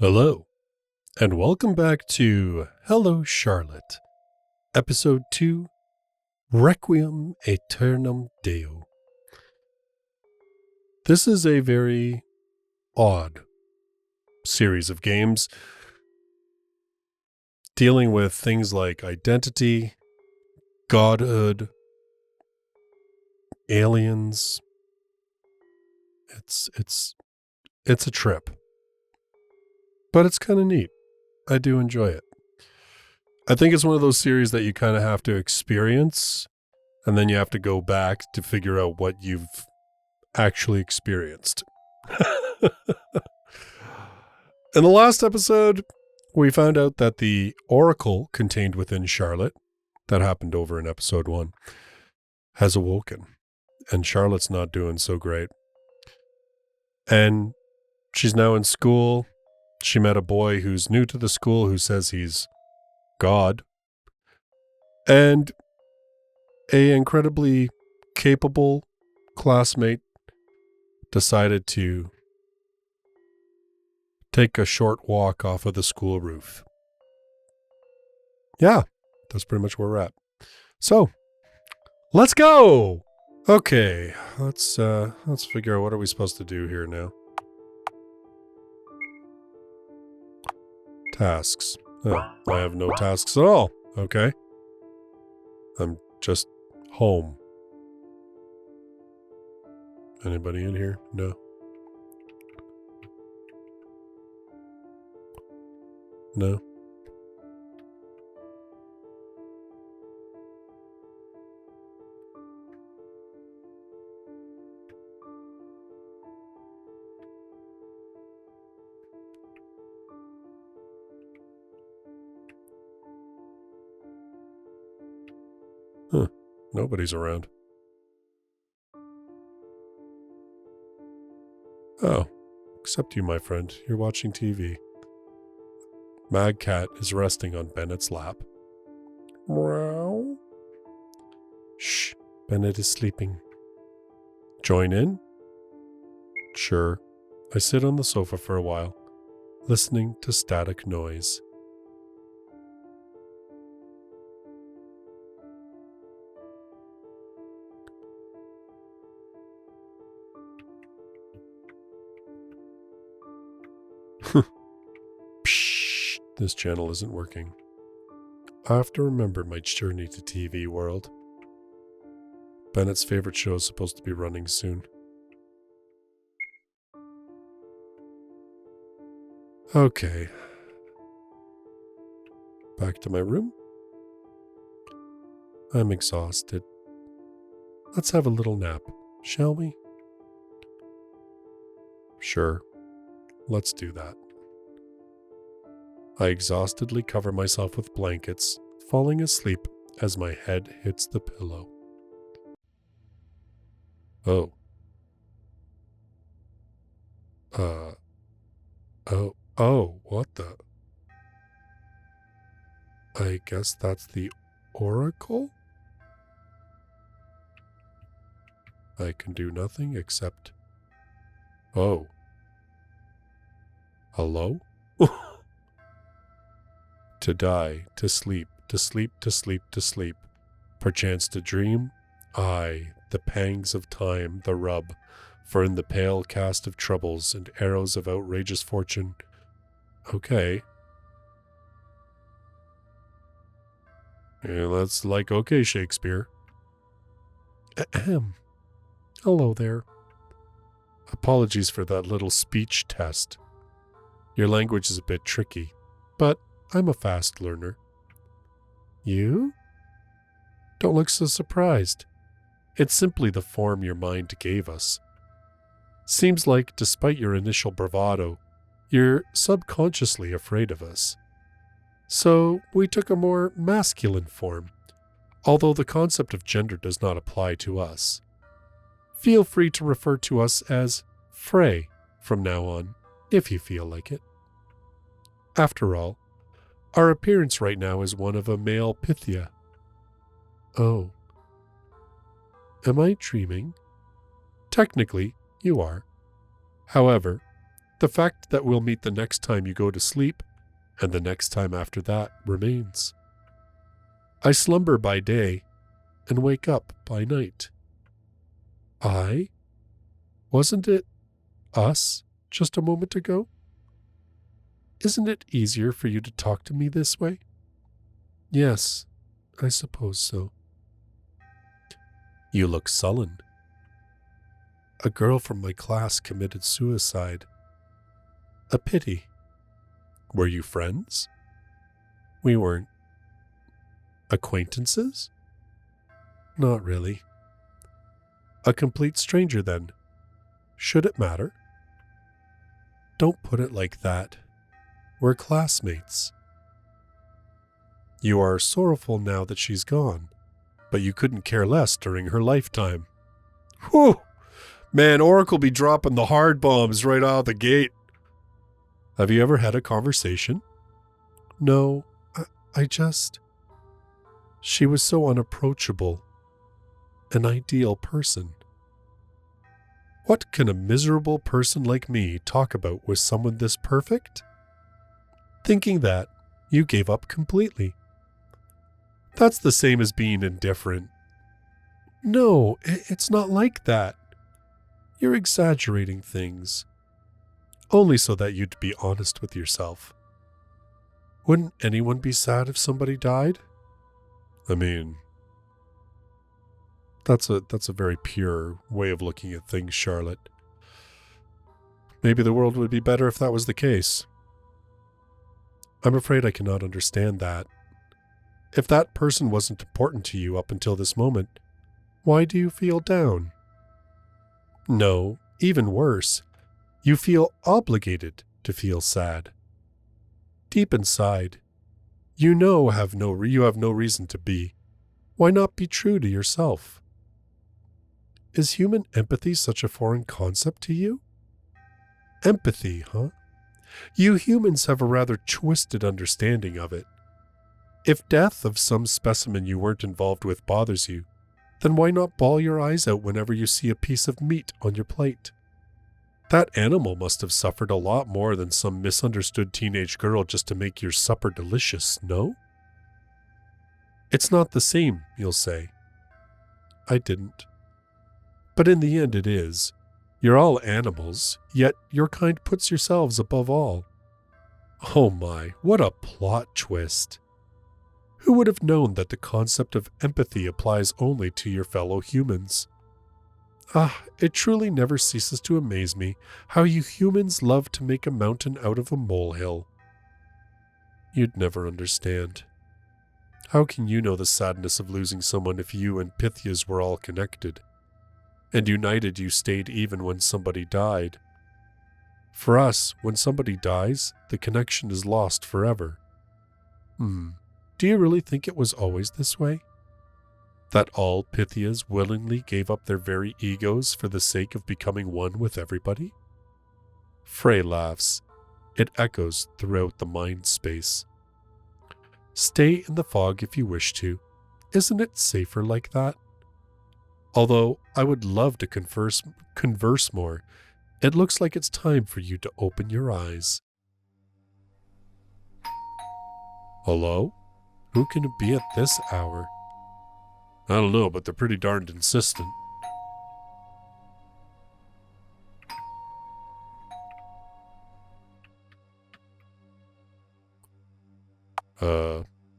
Hello, and welcome back to Hello Charlotte, Episode 2, Requiem Aeternam Deo. This is a very odd series of games dealing with things like identity, godhood, aliens. It's a trip. But it's kind of neat. I do enjoy it. I think it's one of those series that you kind of have to experience, and then you have to go back to figure out what you've actually experienced. In the last episode, we found out that the oracle contained within Charlotte, that happened over in episode 1, has awoken, and Charlotte's not doing so great. And she's now in school. She met a boy who's new to the school who says he's God. And an incredibly capable classmate decided to take a short walk off of the school roof. Yeah, that's pretty much where we're at. So, let's go! Okay, let's figure out what are we supposed to do here now. Tasks. Oh, I have no tasks at all. Okay. I'm just home. Anybody in here? No. No. Huh. Nobody's around. Oh, except you, my friend. You're watching TV. Mad Cat is resting on Bennett's lap. Meow. Shh, Bennett is sleeping. Join in? Sure. I sit on the sofa for a while, listening to static noise. Psh, this channel isn't working. I have to remember my journey to TV world. Bennett's favorite show is supposed to be running soon. Okay. Back to my room. I'm exhausted. Let's have a little nap, shall we? Sure. Let's do that. I exhaustedly cover myself with blankets, falling asleep as my head hits the pillow. Oh. What the? I guess that's the oracle? I can do nothing except... Oh. Hello? To die, to sleep, to sleep, to sleep, to sleep. Perchance to dream? Aye, the pangs of time, the rub. For in the pale cast of troubles and arrows of outrageous fortune. Okay. Yeah, that's like okay, Shakespeare. Ahem. Hello there. Apologies for that little speech test. Your language is a bit tricky, but I'm a fast learner. You? Don't look so surprised. It's simply the form your mind gave us. Seems like, despite your initial bravado, you're subconsciously afraid of us. So we took a more masculine form, although the concept of gender does not apply to us. Feel free to refer to us as Frey from now on, if you feel like it. After all, our appearance right now is one of a male Pythia. Oh. Am I dreaming? Technically, you are. However, The fact that we'll meet the next time you go to sleep, and the next time after that, remains. I slumber by day, and wake up by night. Wasn't it us just a moment ago? Isn't it easier for you to talk to me this way? Yes, I suppose so. You look sullen. A girl from my class committed suicide. A pity. Were you friends? We weren't. Acquaintances? Not really. A complete stranger, then. Should it matter? Don't put it like that. We're classmates. You are sorrowful now that she's gone, but you couldn't care less during her lifetime. Whew! Man, Oracle be dropping the hard bombs right out of the gate. Have you ever had a conversation? No, I just... She was so unapproachable. An ideal person. What can a miserable person like me talk about with someone this perfect? Thinking that, you gave up completely. That's the same as being indifferent. No, it's not like that. You're exaggerating things. Only so that you'd be honest with yourself. Wouldn't anyone be sad if somebody died? I mean, that's a very pure way of looking at things, Charlotte. Maybe the world would be better if that was the case. I'm afraid I cannot understand that. If that person wasn't important to you up until this moment, why do you feel down? No, even worse, you feel obligated to feel sad. Deep inside, you have no reason to be. Why not be true to yourself? Is human empathy such a foreign concept to you? Empathy, huh? You humans have a rather twisted understanding of it. If death of some specimen you weren't involved with bothers you, then why not bawl your eyes out whenever you see a piece of meat on your plate? That animal must have suffered a lot more than some misunderstood teenage girl just to make your supper delicious, no? It's not the same, you'll say. I didn't. But in the end it is. You're all animals, yet your kind puts yourselves above all. Oh my, what a plot twist. Who would have known that the concept of empathy applies only to your fellow humans? It truly never ceases to amaze me how you humans love to make a mountain out of a molehill. You'd never understand. How can you know the sadness of losing someone if you and Pythias were all connected? And united you stayed even when somebody died. For us, when somebody dies, the connection is lost forever. Do you really think it was always this way? That all Pythias willingly gave up their very egos for the sake of becoming one with everybody? Frey laughs. It echoes throughout the mind space. Stay in the fog if you wish to. Isn't it safer like that? Although I would love to converse more, it looks like it's time for you to open your eyes. Hello? Who can it be at this hour? I don't know, but they're pretty darned insistent.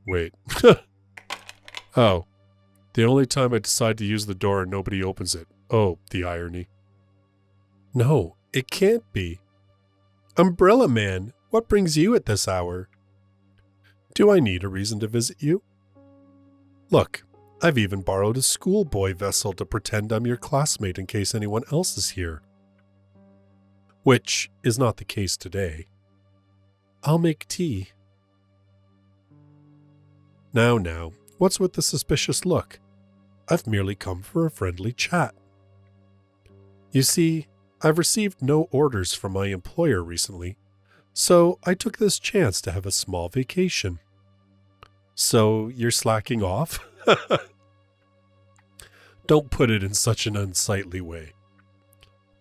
Wait. Oh. The only time I decide to use the door and nobody opens it. Oh, the irony. No, it can't be. Umbrella Man, what brings you at this hour? Do I need a reason to visit you? Look, I've even borrowed a schoolboy vessel to pretend I'm your classmate in case anyone else is here. Which is not the case today. I'll make tea. Now, what's with the suspicious look? I've merely come for a friendly chat. You see, I've received no orders from my employer recently, so I took this chance to have a small vacation. So you're slacking off? Don't put it in such an unsightly way.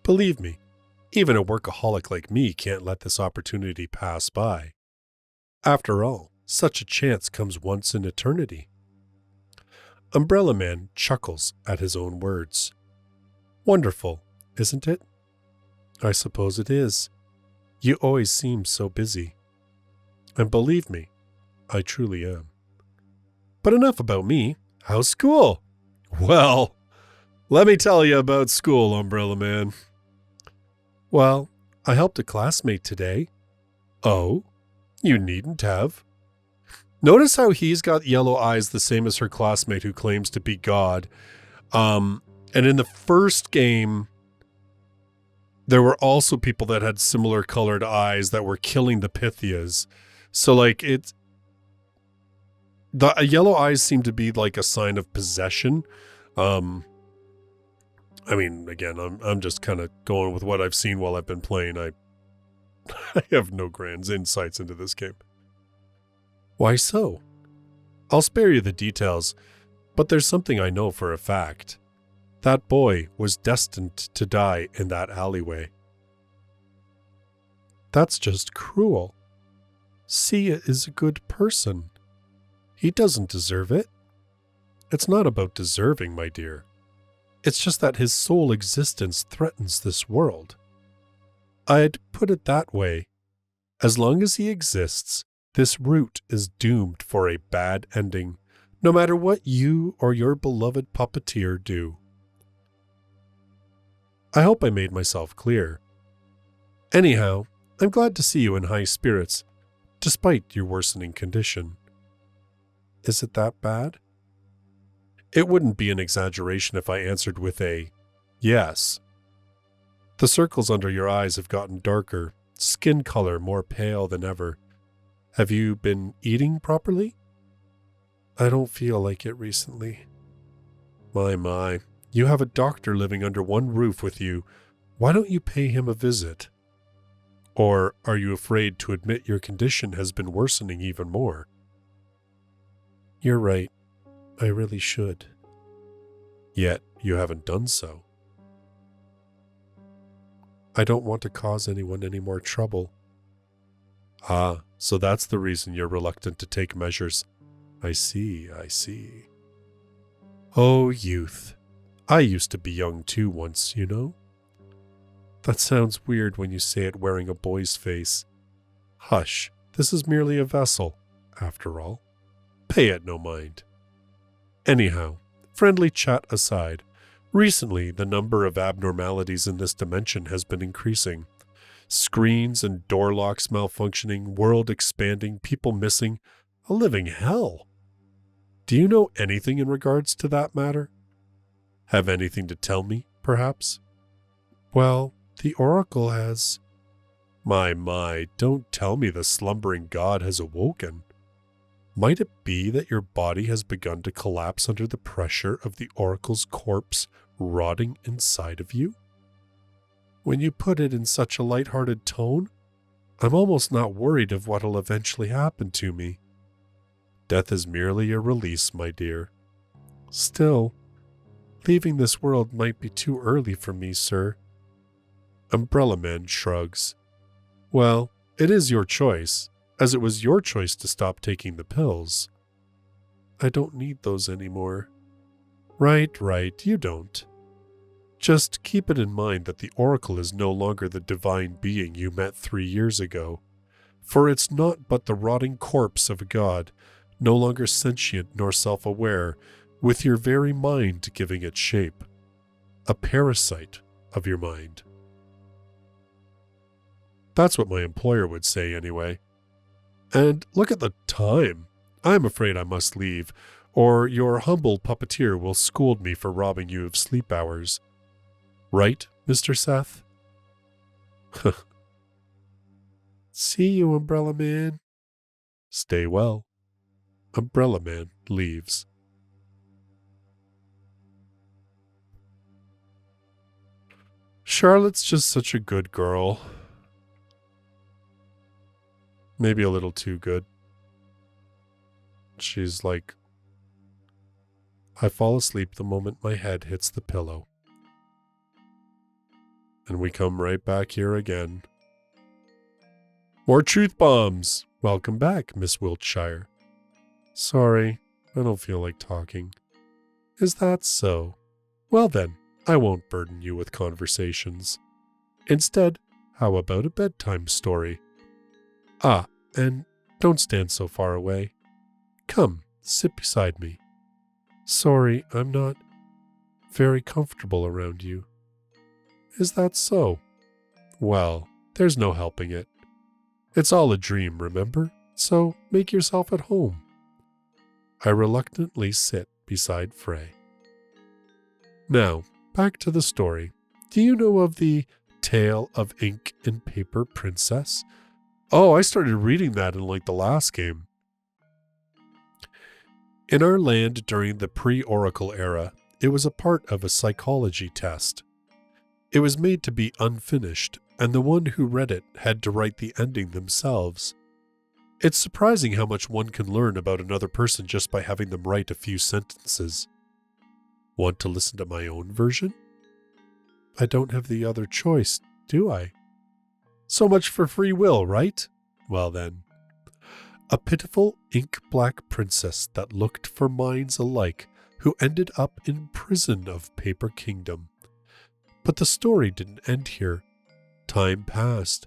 Believe me, Even a workaholic like me can't let this opportunity pass by. After all, such a chance comes once in eternity. Umbrella Man chuckles at his own words. Wonderful, isn't it? I suppose it is. You always seem so busy. And believe me, I truly am. But enough about me. How's school? Well, let me tell you about school, Umbrella Man. Well, I helped a classmate today. Oh, you needn't have. Notice how he's got yellow eyes the same as her classmate who claims to be God. And in the first game, there were also people that had similar colored eyes that were killing the Pythias. So like the yellow eyes seem to be like a sign of possession. I mean, again, I'm just kind of going with what I've seen while I've been playing. I have no grand insights into this game. Why so? I'll spare you the details, but there's something I know for a fact. That boy was destined to die in that alleyway. That's just cruel. Sia is a good person. He doesn't deserve it. It's not about deserving, my dear. It's just that his sole existence threatens this world. I'd put it that way. As long as he exists, this route is doomed for a bad ending, no matter what you or your beloved puppeteer do. I hope I made myself clear. Anyhow, I'm glad to see you in high spirits, despite your worsening condition. Is it that bad? It wouldn't be an exaggeration if I answered with a yes. The circles under your eyes have gotten darker, skin color more pale than ever. Have you been eating properly? I don't feel like it recently. My, you have a doctor living under one roof with you. Why don't you pay him a visit? Or are you afraid to admit your condition has been worsening even more? You're right. I really should. Yet you haven't done so. I don't want to cause anyone any more trouble. Ah, so that's the reason you're reluctant to take measures. I see. Oh, youth. I used to be young too once, you know? That sounds weird when you say it wearing a boy's face. Hush, this is merely a vessel, after all. Pay it no mind. Anyhow, friendly chat aside, recently the number of abnormalities in this dimension has been increasing. Screens and door locks malfunctioning, world expanding, people missing, a living hell. Do you know anything in regards to that matter? Have anything to tell me, perhaps? Well, the Oracle has... My, don't tell me the slumbering god has awoken. Might it be that your body has begun to collapse under the pressure of the Oracle's corpse rotting inside of you? When you put it in such a light-hearted tone, I'm almost not worried of what'll eventually happen to me. Death is merely a release, my dear. Still, leaving this world might be too early for me, sir. Umbrella Man shrugs. Well, it is your choice, as it was your choice to stop taking the pills. I don't need those anymore. Right, you don't. Just keep it in mind that the Oracle is no longer the divine being you met 3 years ago, for it's not but the rotting corpse of a god, no longer sentient nor self-aware, with your very mind giving it shape. A parasite of your mind. That's what my employer would say anyway. And look at the time. I'm afraid I must leave, or your humble puppeteer will scold me for robbing you of sleep hours. Right, Mr. Seth? See you, Umbrella Man. Stay well. Umbrella Man leaves. Charlotte's just such a good girl. Maybe a little too good. She's like, I fall asleep the moment my head hits the pillow. And we come right back here again. More truth bombs. Welcome back, Miss Wiltshire. Sorry, I don't feel like talking. Is that so? Well then, I won't burden you with conversations. Instead, how about a bedtime story? Ah, and don't stand so far away. Come, sit beside me. Sorry, I'm not very comfortable around you. Is that so? Well, there's no helping it. It's all a dream, remember? So make yourself at home. I reluctantly sit beside Frey. Now, back to the story. Do you know of the Tale of Ink and Paper Princess? Oh, I started reading that in like the last game. In our land during the pre-Oracle era, it was a part of a psychology test. It was made to be unfinished, and the one who read it had to write the ending themselves. It's surprising how much one can learn about another person just by having them write a few sentences. Want to listen to my own version? I don't have the other choice, do I? So much for free will, right? Well then. A pitiful ink-black princess that looked for minds alike who ended up in prison of Paper Kingdom. But the story didn't end here. Time passed,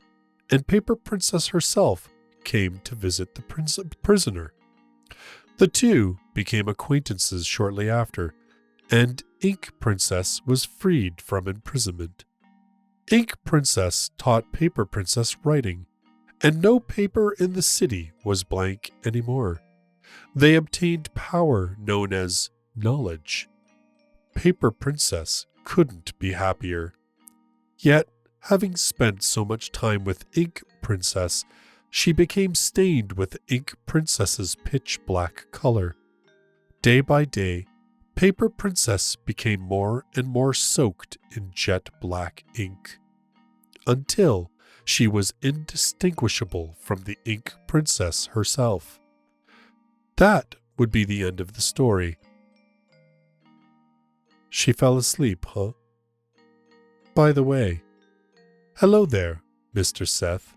and Paper Princess herself came to visit the prisoner. The two became acquaintances shortly after, and Ink Princess was freed from imprisonment. Ink Princess taught Paper Princess writing, and no paper in the city was blank anymore. They obtained power known as knowledge. Paper Princess couldn't be happier. Yet, having spent so much time with Ink Princess, she became stained with Ink Princess's pitch-black color. Day by day, Paper Princess became more and more soaked in jet-black ink, until she was indistinguishable from the Ink Princess herself. That would be the end of the story. She fell asleep, huh? By the way, hello there, Mr. Seth.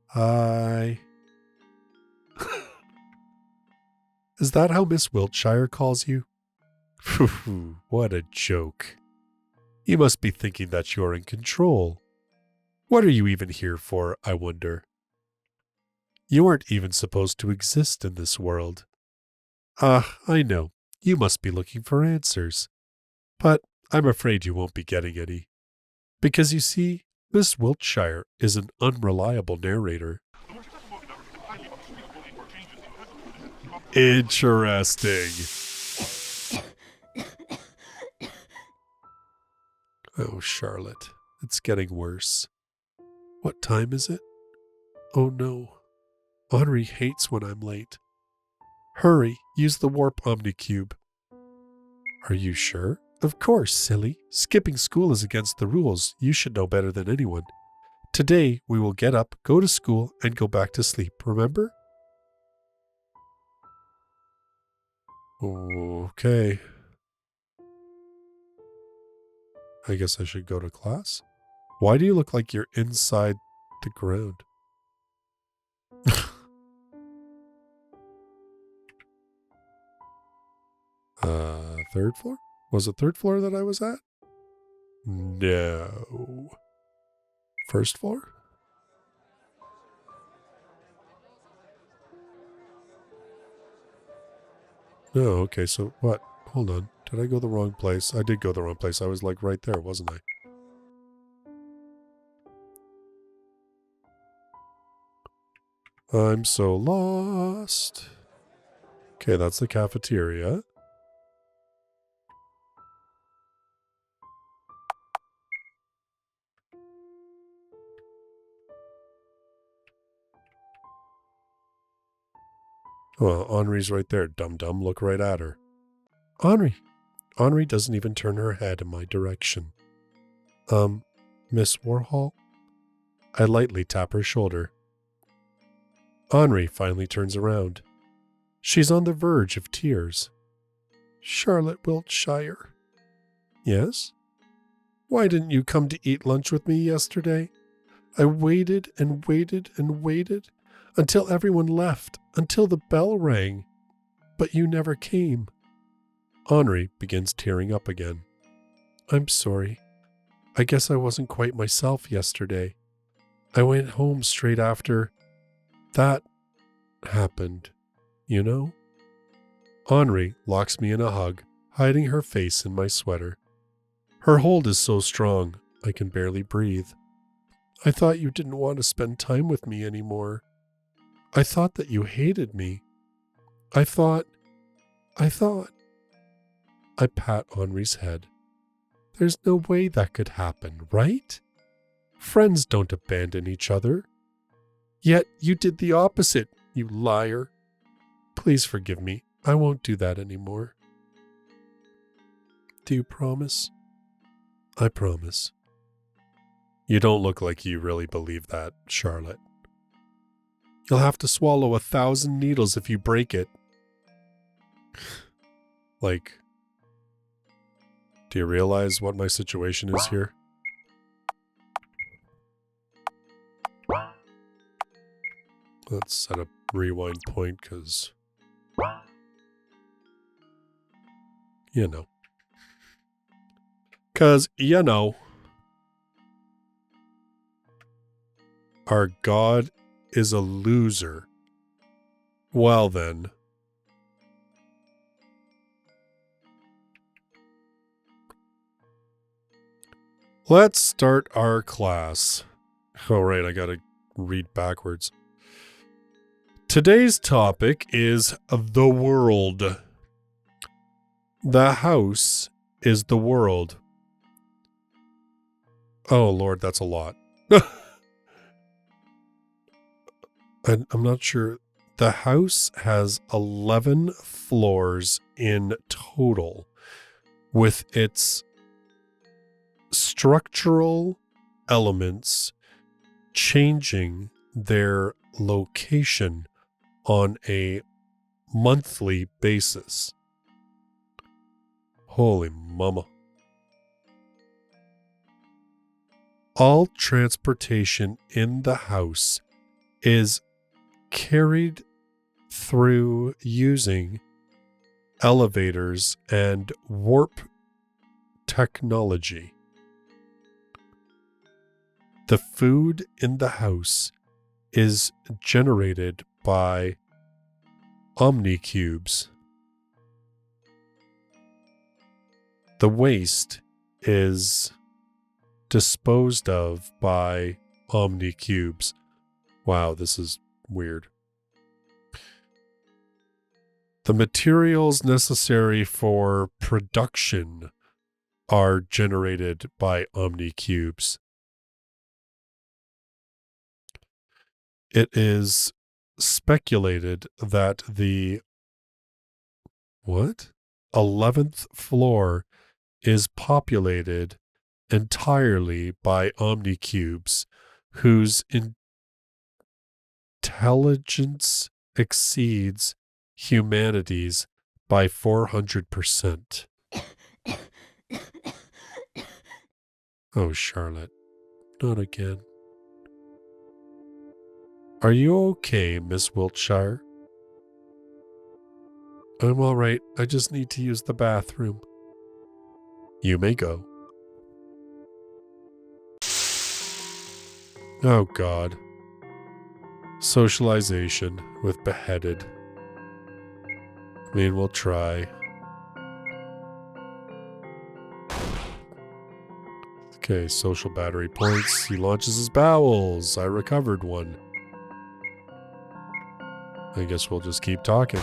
Hi. Is that how Miss Wiltshire calls you? Phew, what a joke. You must be thinking that you're in control. What are you even here for, I wonder? You aren't even supposed to exist in this world. Ah, I know. You must be looking for answers. But I'm afraid you won't be getting any. Because you see, Miss Wiltshire is an unreliable narrator. Interesting. Oh, Charlotte, it's getting worse. What time is it? Oh no. Henri hates when I'm late. Hurry, use the warp omnicube. Are you sure? Of course, silly. Skipping school is against the rules. You should know better than anyone. Today, we will get up, go to school, and go back to sleep, remember? Okay. I guess I should go to class. Why do you look like you're inside the ground? Third floor? Was it third floor that I was at? No. First floor? No, okay, so what? Hold on. Did I go the wrong place? I did go the wrong place. I was like right there, wasn't I? I'm so lost. Okay, that's the cafeteria. Well, Henri's right there, dum-dum. Look right at her. Henri. Henri doesn't even turn her head in my direction. Miss Warhol? I lightly tap her shoulder. Henri finally turns around. She's on the verge of tears. Charlotte Wiltshire. Yes? Why didn't you come to eat lunch with me yesterday? I waited and waited and waited until everyone left, until the bell rang. But you never came. Henri begins tearing up again. I'm sorry. I guess I wasn't quite myself yesterday. I went home straight after that happened, you know? Henri locks me in a hug, hiding her face in my sweater. Her hold is so strong, I can barely breathe. I thought you didn't want to spend time with me anymore. I thought that you hated me. I thought. I pat Henri's head. There's no way that could happen, right? Friends don't abandon each other. Yet you did the opposite, you liar. Please forgive me. I won't do that anymore. Do you promise? I promise. You don't look like you really believe that, Charlotte. You'll have to swallow 1,000 needles if you break it. Like, do you realize what my situation is here? Let's set a rewind point because, you know. Because, you know, our God is a loser. Well then. Let's start our class. Oh, right, I gotta read backwards. Today's topic is the world. The house is the world. Oh, Lord, that's a lot. I'm not sure. The house has 11 floors in total, with its structural elements changing their location on a monthly basis. Holy mama. All transportation in the house is carried through using elevators and warp technology. The food in the house is generated by omnicubes. The waste is disposed of by omnicubes. Wow, this is weird. The materials necessary for production are generated by omnicubes. It is speculated that the 11th floor is populated entirely by omnicubes whose intelligence exceeds humanity's by 400%. Oh, Charlotte, not again. Are you okay, Miss Wiltshire? I'm all right. I just need to use the bathroom. You may go. Oh, God. Socialization with beheaded. I mean, we'll try. Okay, social battery points. He launches his bowels. I recovered one. I guess we'll just keep talking.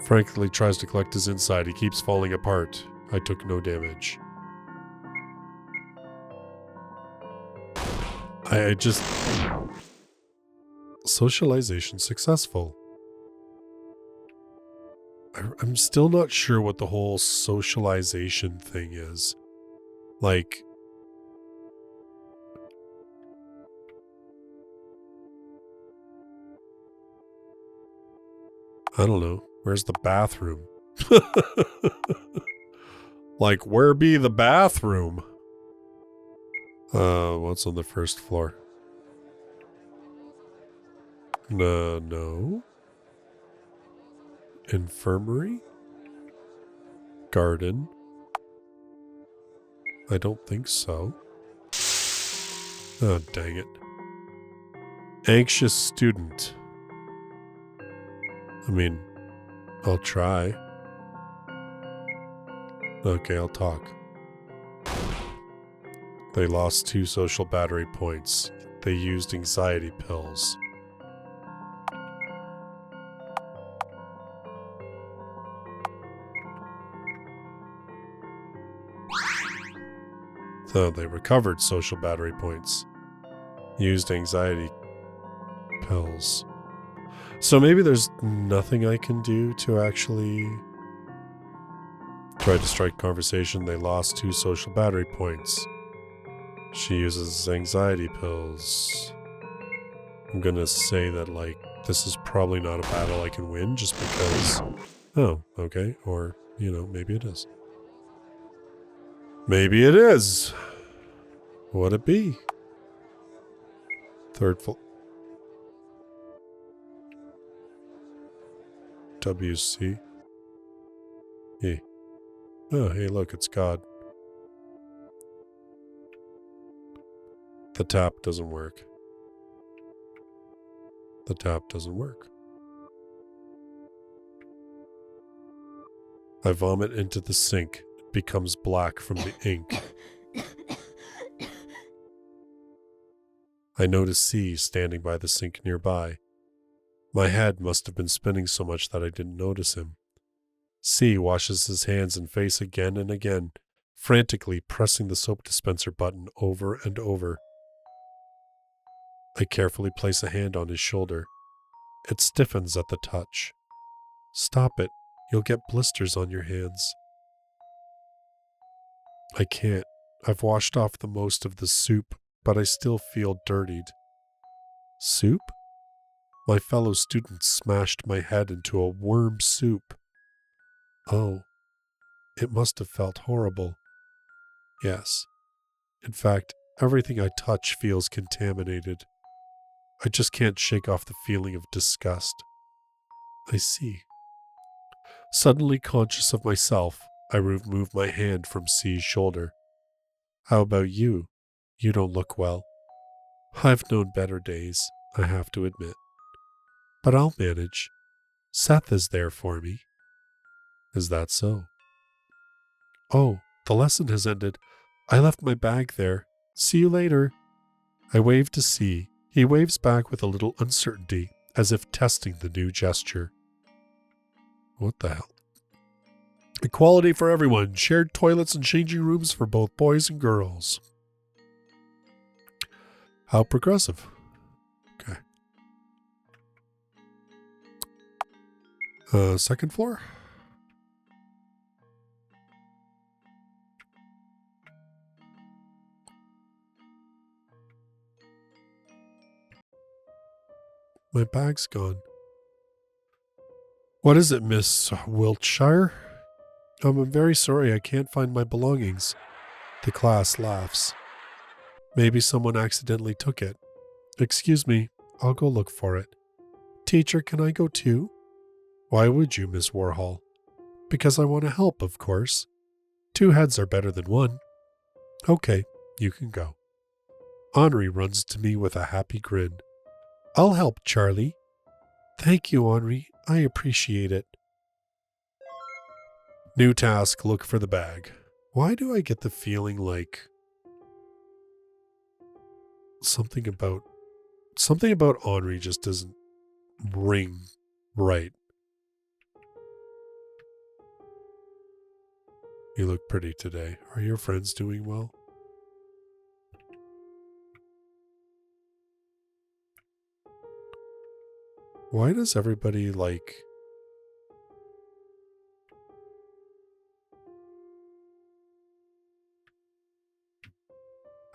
Franklin tries to collect his inside. He keeps falling apart. I took no damage. I just... Socialization successful. I'm still not sure what the whole socialization thing is. Like... I don't know. Where's the bathroom? Like, where be the bathroom? What's on the first floor? No. Infirmary? Garden? I don't think so. Oh, dang it. Anxious student. I mean, I'll try. Okay, I'll talk. They lost 2 social battery points. They used anxiety pills. So they recovered social battery points. Used anxiety pills. So maybe there's nothing I can do to actually try to strike conversation. They lost 2 social battery points. She uses anxiety pills. I'm gonna say that, like, this is probably not a battle I can win just because... Oh, okay. Or, you know, maybe it is. Maybe it is. Would it be? Third floor. WC. Hey. Oh, hey, look, it's God. The tap doesn't work. The tap doesn't work. I vomit into the sink. It becomes black from the ink. I notice C standing by the sink nearby. My head must have been spinning so much that I didn't notice him. C washes his hands and face again and again, frantically pressing the soap dispenser button over and over. I carefully place a hand on his shoulder. It stiffens at the touch. Stop it. You'll get blisters on your hands. I can't. I've washed off the most of the soup, but I still feel dirtied. Soup? My fellow students smashed my head into a worm soup. Oh, it must have felt horrible. Yes. In fact, everything I touch feels contaminated. I just can't shake off the feeling of disgust. I see. Suddenly conscious of myself, I remove my hand from C's shoulder. How about you? You don't look well. I've known better days, I have to admit. But I'll manage. Seth is there for me. Is that so? Oh, the lesson has ended. I left my bag there. See you later. I wave to C. He waves back with a little uncertainty, as if testing the new gesture. What the hell? Equality for everyone. Shared toilets and changing rooms for both boys and girls. How progressive. Okay. Second floor? My bag's gone. What is it, Miss Wiltshire? I'm very sorry, I can't find my belongings. The class laughs. Maybe someone accidentally took it. Excuse me, I'll go look for it. Teacher, can I go too? Why would you, Miss Warhol? Because I want to help, of course. 2 heads are better than 1. Okay, you can go. Henri runs to me with a happy grin. I'll help, Charlie. Thank you, Henri. I appreciate it. New task, look for the bag. Why do I get the feeling like something about Henri just doesn't ring right? You look pretty today. Are your friends doing well? Why does everybody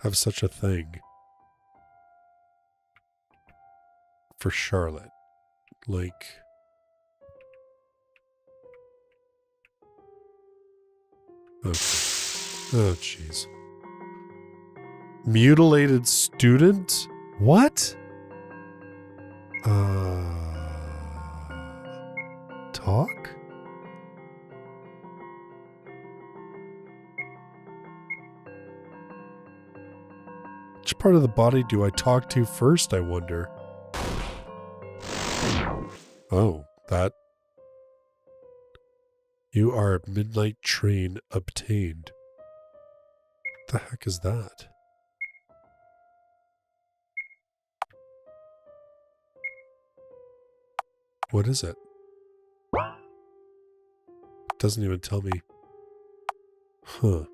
have such a thing for Charlotte? Okay. Oh, jeez. Mutilated student? What? Talk? Which part of the body do I talk to first, I wonder? Oh, that. You are midnight train obtained. What the heck is that? What is it? It doesn't even tell me. Huh.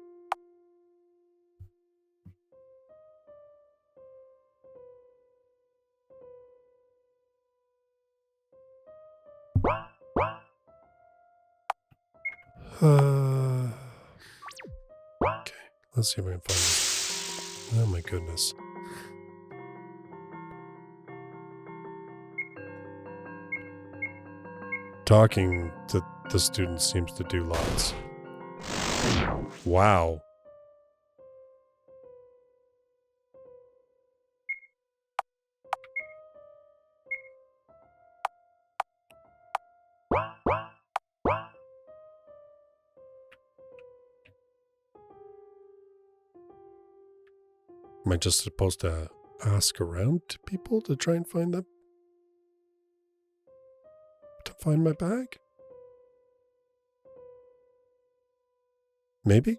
Okay, let's see if I can find this. Oh my goodness. Talking to the student seems to do lots. Wow. Am I just supposed to ask around to people to try and find them? To find my bag? Maybe?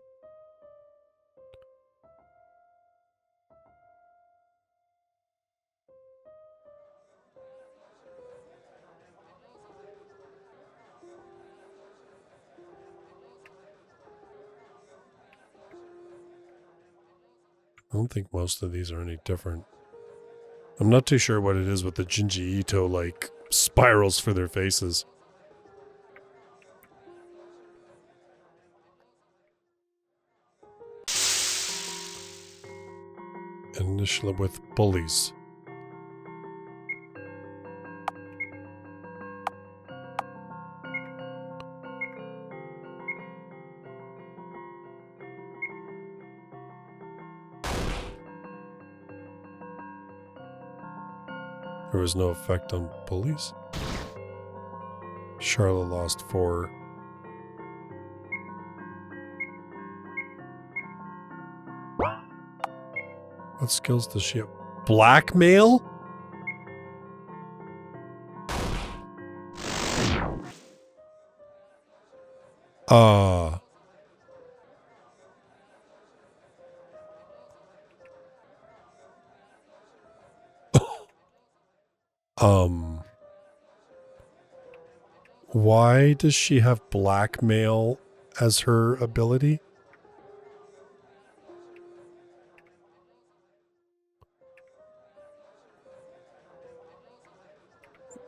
I don't think most of these are any different. I'm not too sure what it is with the Jinji Ito, like, spirals for their faces. Initially with bullies. There was no effect on bullies. Charlotte lost 4. What skills does she have? Blackmail? Why does she have blackmail as her ability?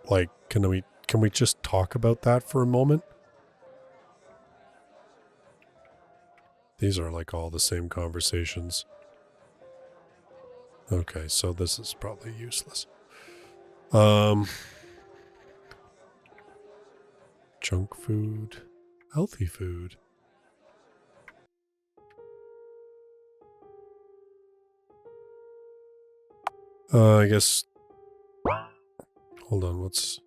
Like, can we just talk about that for a moment? These are like all the same conversations. Okay, so this is probably useless. Junk food, healthy food. I guess. Hold on, what's.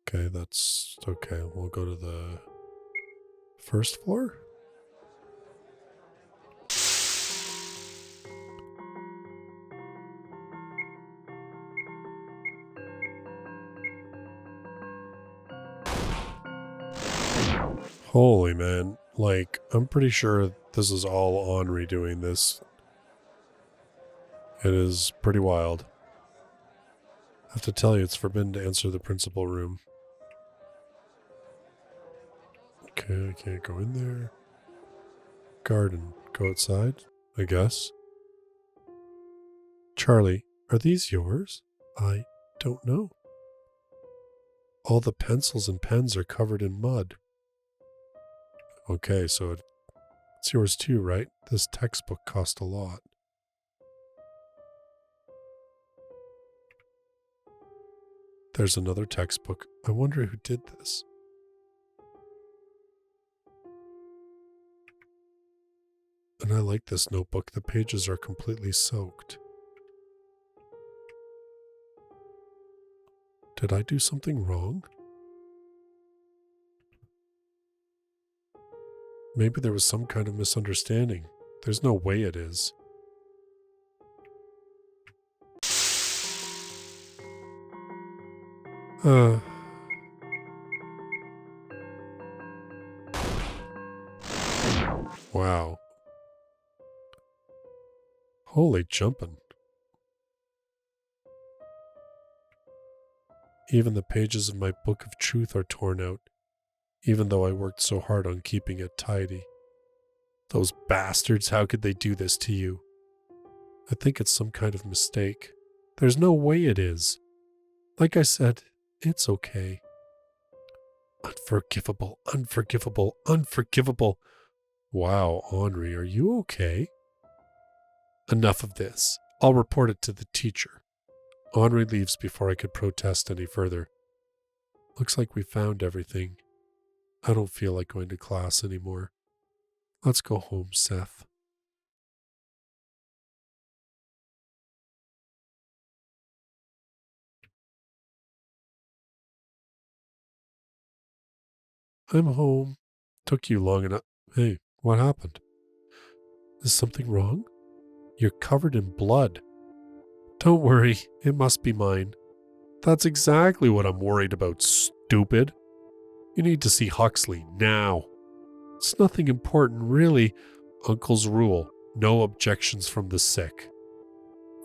Okay, that's okay. We'll go to the first floor. Holy man. Like, I'm pretty sure this is all Henri doing this. It is pretty wild. I have to tell you, it's forbidden to enter the principal room. Okay, I can't go in there. Garden. Go outside, I guess. Charlie, are these yours? I don't know. All the pencils and pens are covered in mud. Okay, so it's yours too, right? This textbook cost a lot. There's another textbook. I wonder who did this. And I like this notebook. The pages are completely soaked. Did I do something wrong? Maybe there was some kind of misunderstanding. There's no way it is. Wow. Holy jumpin'. Even the pages of my book of truth are torn out, even though I worked so hard on keeping it tidy. Those bastards, how could they do this to you? I think it's some kind of mistake. There's no way it is. Like I said, it's okay. Unforgivable, unforgivable, unforgivable. Wow, Henri, are you okay? Enough of this. I'll report it to the teacher. Henri leaves before I could protest any further. Looks like we found everything. I don't feel like going to class anymore. Let's go home, Seth. I'm home. Took you long enough. Hey, what happened? Is something wrong? You're covered in blood. Don't worry, it must be mine. That's exactly what I'm worried about, stupid. You need to see Huxley now. It's nothing important, really. Uncle's rule, no objections from the sick.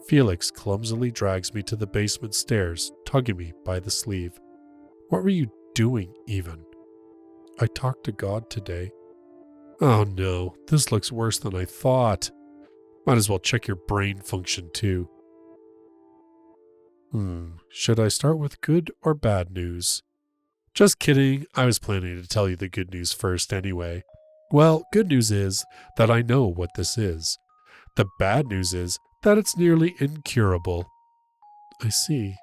Felix clumsily drags me to the basement stairs, tugging me by the sleeve. What were you doing, even? I talked to God today. Oh no, this looks worse than I thought. Might as well check your brain function too. Should I start with good or bad news? Just kidding, I was planning to tell you the good news first anyway. Well, good news is that I know what this is. The bad news is that it's nearly incurable. I see.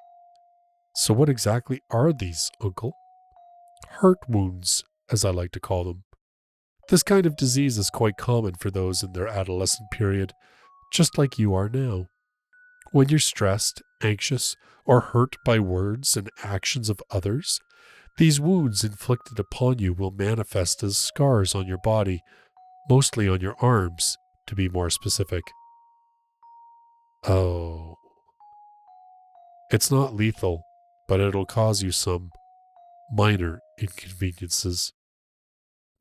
So what exactly are these, Uncle? Heart wounds, as I like to call them. This kind of disease is quite common for those in their adolescent period, just like you are now. When you're stressed, anxious, or hurt by words and actions of others, these wounds inflicted upon you will manifest as scars on your body, mostly on your arms, to be more specific. Oh. It's not lethal, but it'll cause you some minor inconveniences.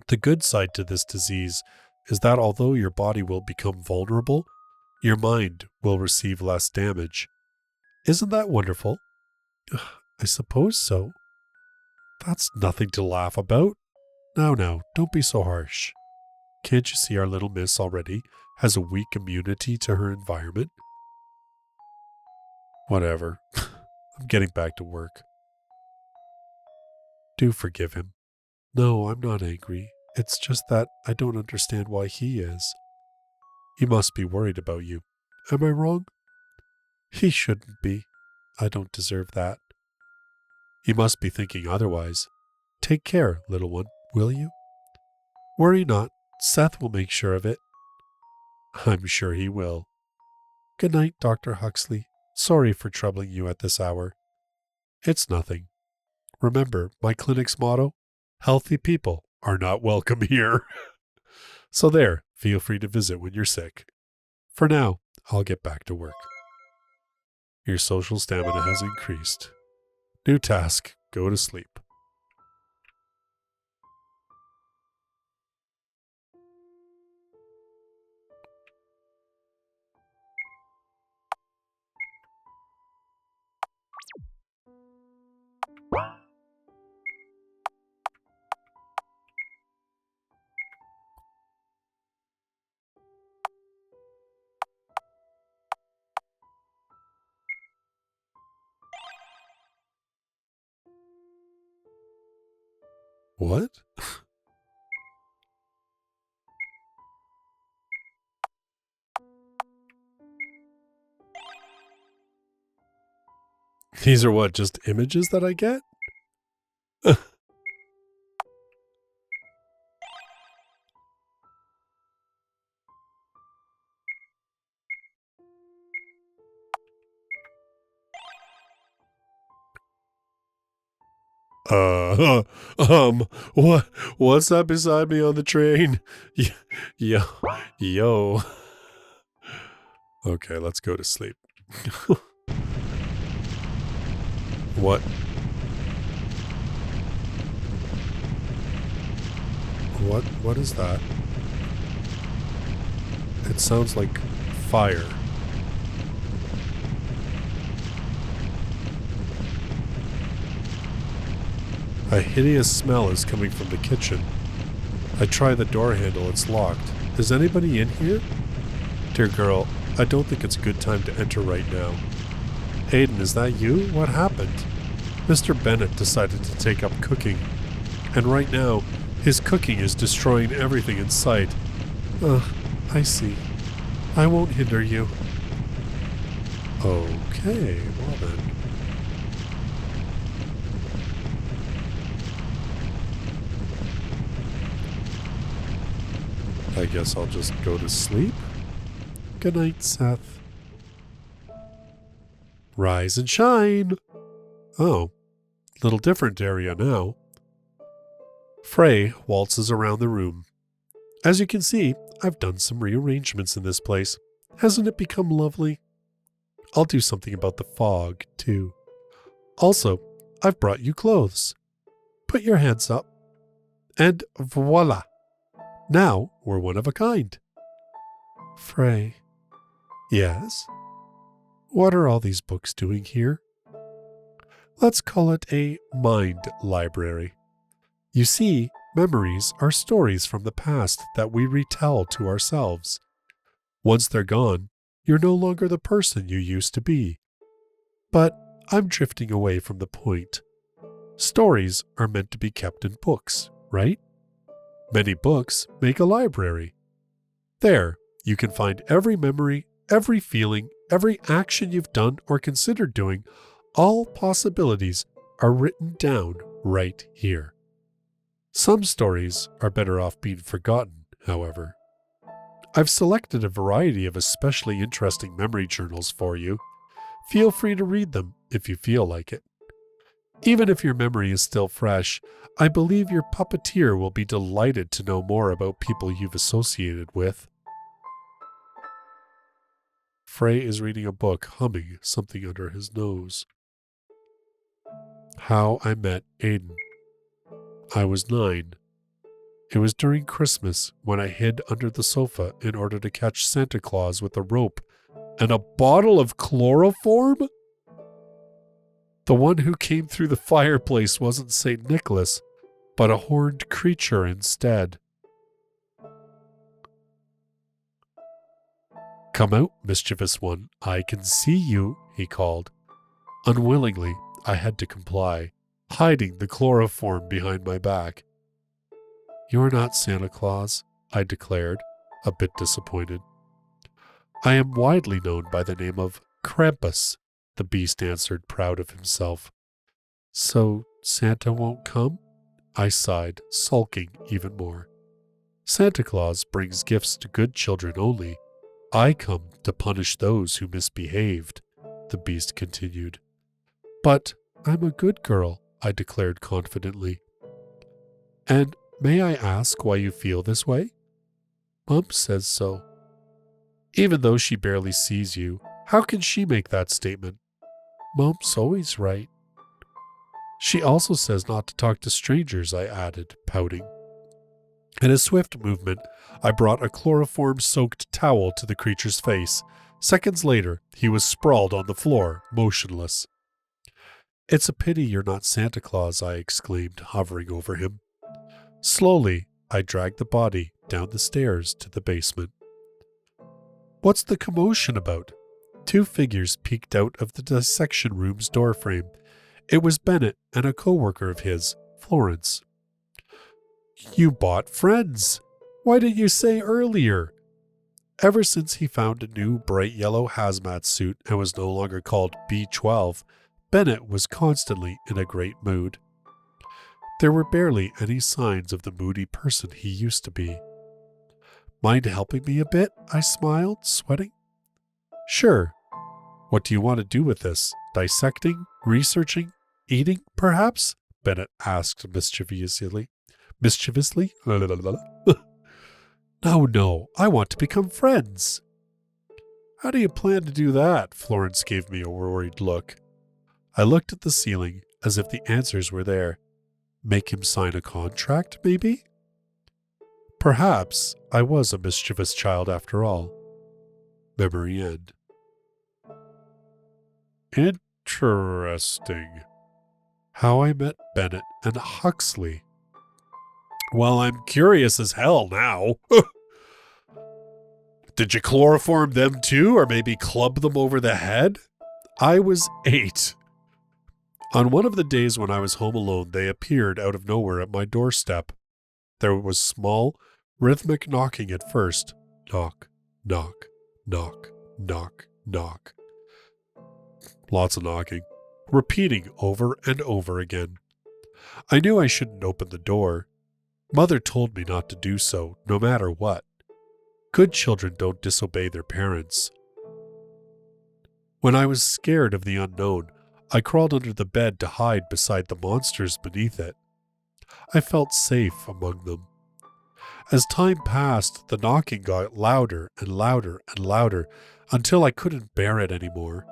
The good side to this disease is that although your body will become vulnerable, your mind will receive less damage. Isn't that wonderful? I suppose so. That's nothing to laugh about. Now, don't be so harsh. Can't you see our little miss already has a weak immunity to her environment? Whatever. I'm getting back to work. Do forgive him. No, I'm not angry. It's just that I don't understand why he is. He must be worried about you. Am I wrong? He shouldn't be. I don't deserve that. He must be thinking otherwise. Take care, little one, will you? Worry not. Seth will make sure of it. I'm sure he will. Good night, Dr. Huxley. Sorry for troubling you at this hour. It's nothing. Remember my clinic's motto? Healthy people are not welcome here. So there, feel free to visit when you're sick. For now, I'll get back to work. Your social stamina has increased. New task, go to sleep. What? These are what, just images that I get? Uh, what, what's that beside me on the train? Yo, yo. Okay, let's go to sleep. What? What is that? It sounds like fire. A hideous smell is coming from the kitchen. I try the door handle, it's locked. Is anybody in here? Dear girl, I don't think it's a good time to enter right now. Aiden, is that you? What happened? Mr. Bennett decided to take up cooking. And right now, his cooking is destroying everything in sight. I see. I won't hinder you. Okay, well then. I guess I'll just go to sleep. Good night, Seth. Rise and shine. Oh, little different area now. Frey waltzes around the room. As you can see, I've done some rearrangements in this place. Hasn't it become lovely? I'll do something about the fog, too. Also, I've brought you clothes. Put your hands up. And voila! Now we're one of a kind. Frey. Yes? What are all these books doing here? Let's call it a mind library. You see, memories are stories from the past that we retell to ourselves. Once they're gone, you're no longer the person you used to be. But I'm drifting away from the point. Stories are meant to be kept in books, right? Many books make a library. There, you can find every memory, every feeling, every action you've done or considered doing. All possibilities are written down right here. Some stories are better off being forgotten, however. I've selected a variety of especially interesting memory journals for you. Feel free to read them if you feel like it. Even if your memory is still fresh, I believe your puppeteer will be delighted to know more about people you've associated with. Frey is reading a book, humming something under his nose. How I Met Aiden. I was 9. It was during Christmas when I hid under the sofa in order to catch Santa Claus with a rope and a bottle of chloroform? The one who came through the fireplace wasn't St. Nicholas, but a horned creature instead. Come out, mischievous one. I can see you, he called. Unwillingly, I had to comply, hiding the chloroform behind my back. You're not Santa Claus, I declared, a bit disappointed. I am widely known by the name of Krampus, the beast answered, proud of himself. So Santa won't come? I sighed, sulking even more. Santa Claus brings gifts to good children only. I come to punish those who misbehaved, the beast continued. But I'm a good girl, I declared confidently. And may I ask why you feel this way? Mom says so. Even though she barely sees you, how can she make that statement? Mom's always right. She also says not to talk to strangers, I added, pouting. In a swift movement, I brought a chloroform-soaked towel to the creature's face. Seconds later, he was sprawled on the floor, motionless. It's a pity you're not Santa Claus, I exclaimed, hovering over him. Slowly, I dragged the body down the stairs to the basement. What's the commotion about? 2 figures peeked out of the dissection room's doorframe. It was Bennett and a co-worker of his, Florence. You bought friends. Why didn't you say earlier? Ever since he found a new bright yellow hazmat suit and was no longer called B12, Bennett was constantly in a great mood. There were barely any signs of the moody person he used to be. Mind helping me a bit? I smiled, sweating. Sure. What do you want to do with this? Dissecting? Researching? Eating, perhaps? Bennett asked mischievously. Mischievously? No, I want to become friends. How do you plan to do that? Florence gave me a worried look. I looked at the ceiling as if the answers were there. Make him sign a contract, maybe? Perhaps I was a mischievous child after all. Memory end. Interesting. How I met Bennett and Huxley. Well, I'm curious as hell now. Did you chloroform them too, or maybe club them over the head? I was 8. On one of the days when I was home alone, they appeared out of nowhere at my doorstep. There was small, rhythmic knocking at first. Knock, knock, knock, knock, knock. Lots of knocking, repeating over and over again. I knew I shouldn't open the door. Mother told me not to do so, no matter what. Good children don't disobey their parents. When I was scared of the unknown, I crawled under the bed to hide beside the monsters beneath it. I felt safe among them. As time passed, the knocking got louder and louder and louder until I couldn't bear it anymore.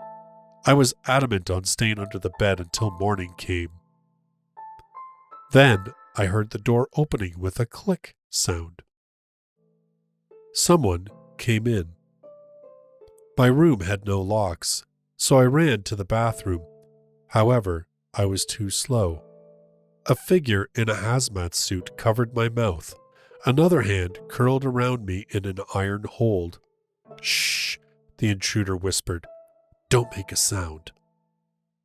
I was adamant on staying under the bed until morning came. Then I heard the door opening with a click sound. Someone came in. My room had no locks, so I ran to the bathroom. However, I was too slow. A figure in a hazmat suit covered my mouth. Another hand curled around me in an iron hold. Shh, the intruder whispered. Don't make a sound.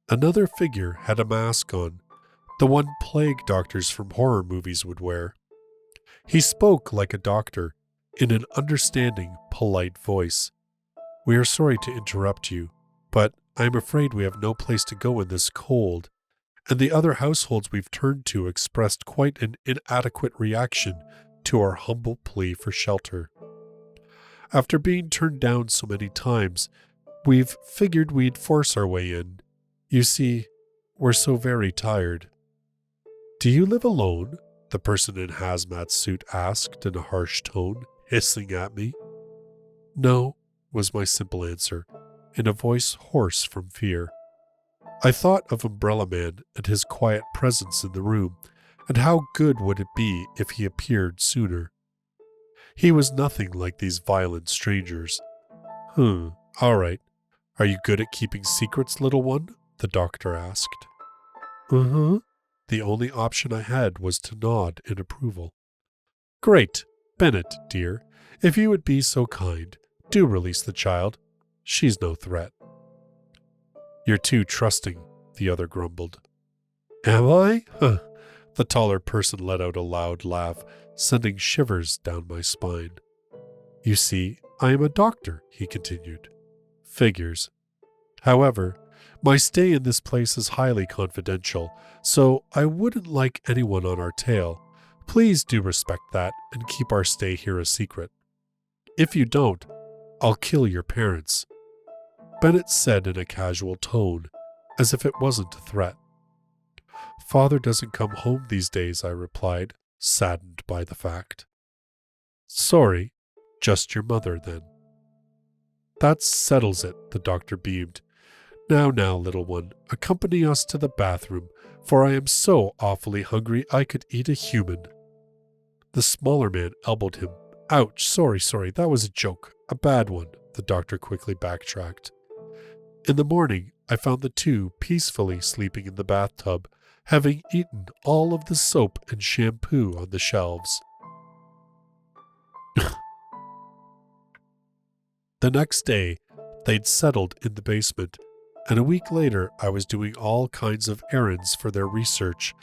Another figure had a mask on, the one plague doctors from horror movies would wear. He spoke like a doctor, in an understanding, polite voice. We are sorry to interrupt you, but I am afraid we have no place to go in this cold, and the other households we've turned to expressed quite an inadequate reaction to our humble plea for shelter. After being turned down so many times, we've figured we'd force our way in. You see, we're so very tired. Do you live alone? The person in hazmat suit asked in a harsh tone, hissing at me. No, was my simple answer, in a voice hoarse from fear. I thought of Umbrella Man and his quiet presence in the room, and how good would it be if he appeared sooner. He was nothing like these violent strangers. All right. Are you good at keeping secrets, little one? The doctor asked. The only option I had was to nod in approval. Great. Bennett, dear, if you would be so kind, do release the child. She's no threat. You're too trusting, the other grumbled. Am I? The taller person let out a loud laugh, sending shivers down my spine. You see, I am a doctor, he continued. Figures. However, my stay in this place is highly confidential, so I wouldn't like anyone on our tail. Please do respect that and keep our stay here a secret. If you don't, I'll kill your parents. Bennett said in a casual tone, as if it wasn't a threat. Father doesn't come home these days, I replied, saddened by the fact. Sorry, just your mother then. That settles it, the doctor beamed. Now, little one, accompany us to the bathroom, for I am so awfully hungry I could eat a human. The smaller man elbowed him. Ouch, sorry, that was a joke, a bad one, the doctor quickly backtracked. In the morning, I found the two peacefully sleeping in the bathtub, having eaten all of the soap and shampoo on the shelves. The next day, they'd settled in the basement, and a week later I was doing all kinds of errands for their research,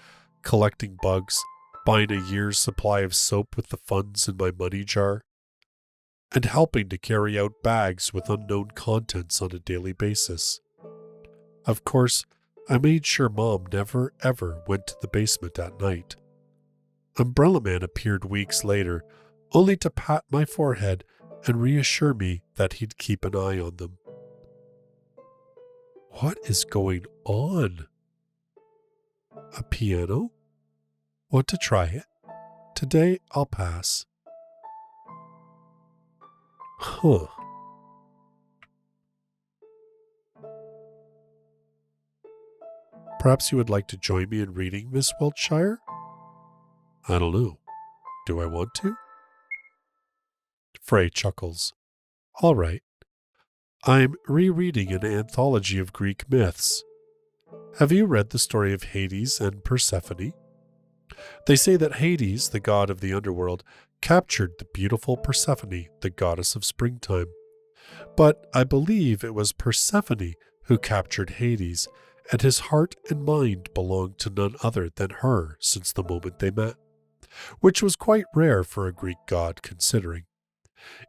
collecting bugs, buying a year's supply of soap with the funds in my money jar, and helping to carry out bags with unknown contents on a daily basis. Of course, I made sure Mom never ever went to the basement at night. Umbrella Man appeared weeks later, only to pat my forehead and reassure me that he'd keep an eye on them. What is going on? A piano? Want to try it? Today I'll pass. Huh. Perhaps you would like to join me in reading, Miss Wiltshire? I don't know. Do I want to? Frey chuckles. All right. I'm rereading an anthology of Greek myths. Have you read the story of Hades and Persephone? They say that Hades, the god of the underworld, captured the beautiful Persephone, the goddess of springtime. But I believe it was Persephone who captured Hades, and his heart and mind belonged to none other than her since the moment they met, which was quite rare for a Greek god considering.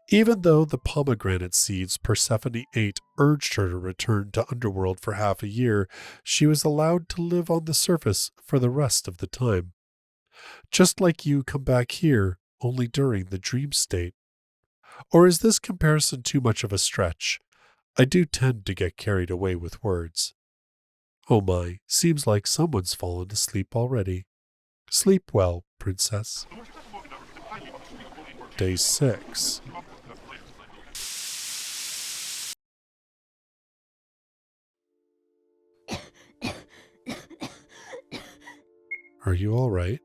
Even though the pomegranate seeds Persephone ate urged her to return to underworld for half a year, she was allowed to live on the surface for the rest of the time. Just like you come back here only during the dream state. Or is this comparison too much of a stretch? I do tend to get carried away with words. Oh my, seems like someone's fallen asleep already. Sleep well, princess. Day 6. Are you all right?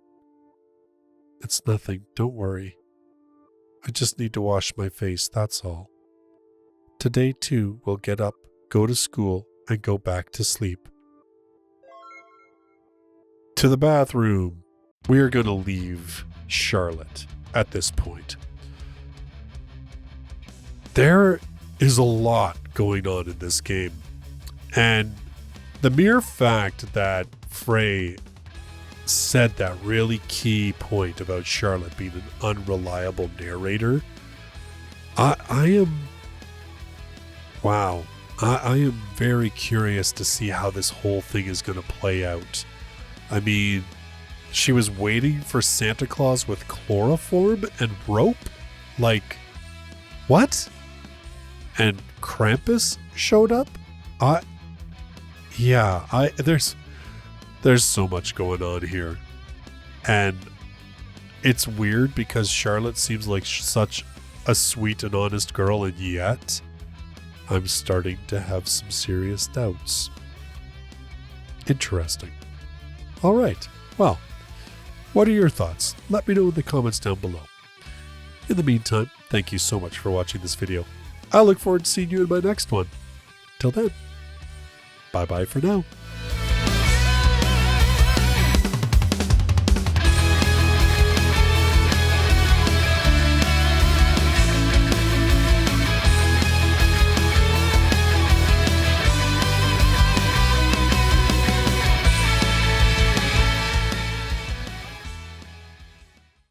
It's nothing, don't worry. I just need to wash my face, that's all. Today too, we'll get up, go to school, and go back to sleep. To the bathroom. We are going to leave Charlotte at this point. There is a lot going on in this game. And the mere fact that Frey said that really key point about Charlotte being an unreliable narrator, I am very curious to see how this whole thing is going to play out. I mean, she was waiting for Santa Claus with chloroform and rope? Like, what? And Krampus showed up? There's so much going on here. And it's weird because Charlotte seems like such a sweet and honest girl, and yet I'm starting to have some serious doubts. Interesting. All right. Well, what are your thoughts? Let me know in the comments down below. In the meantime, thank you so much for watching this video. I look forward to seeing you in my next one. Till then, bye-bye for now.